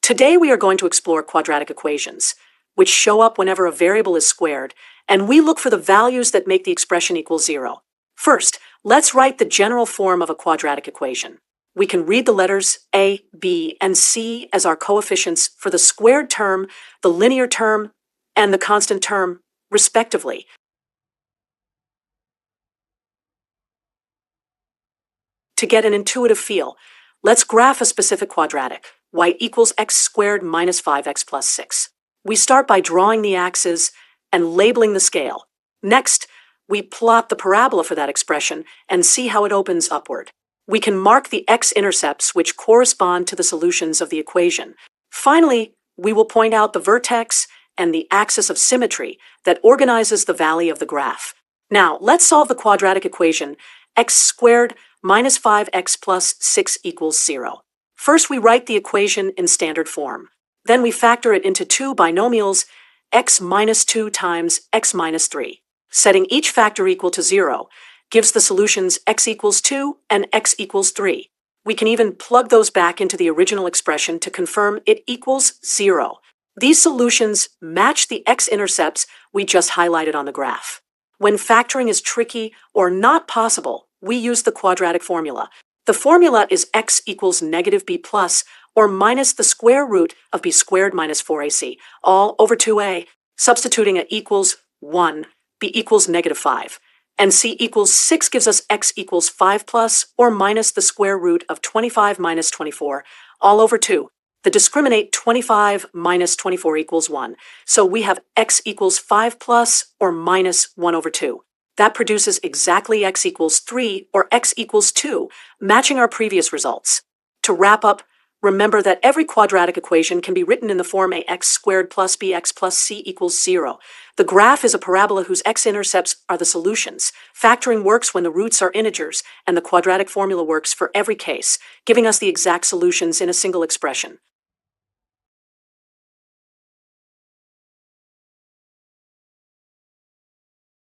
Today we are going to explore quadratic equations, which show up whenever a variable is squared, and we look for the values that make the expression equal 0. First, let's write the general form of a quadratic equation. We can read the letters a, b, and c as our coefficients for the squared term, the linear term, and the constant term, respectively. To get an intuitive feel, let's graph a specific quadratic, y equals x squared minus 5x plus 6. We start by drawing the axes and labeling the scale. Next, we plot the parabola for that expression and see how it opens upward. We can mark the x-intercepts, which correspond to the solutions of the equation. Finally, we will point out the vertex and the axis of symmetry that organizes the valley of the graph. Now, let's solve the quadratic equation x squared minus 5x plus 6 equals 0. First, we write the equation in standard form. Then we factor it into two binomials, x minus 2 times x minus 3. Setting each factor equal to 0 gives the solutions x equals 2 and x equals 3. We can even plug those back into the original expression to confirm it equals 0. These solutions match the x-intercepts we just highlighted on the graph. When factoring is tricky or not possible, we use the quadratic formula. The formula is x equals negative b plus or minus the square root of b squared minus 4ac, all over 2a, substituting at equals 1, b equals negative 5. And c equals 6 gives us x equals 5 plus or minus the square root of 25 minus 24, all over 2. The discriminant 25 minus 24 equals 1, so we have x equals 5 plus or minus 1 over 2. That produces exactly x equals 3 or x equals 2, matching our previous results. To wrap up, remember that every quadratic equation can be written in the form ax squared plus bx plus c equals 0. The graph is a parabola whose x-intercepts are the solutions. Factoring works when the roots are integers, and the quadratic formula works for every case, giving us the exact solutions in a single expression.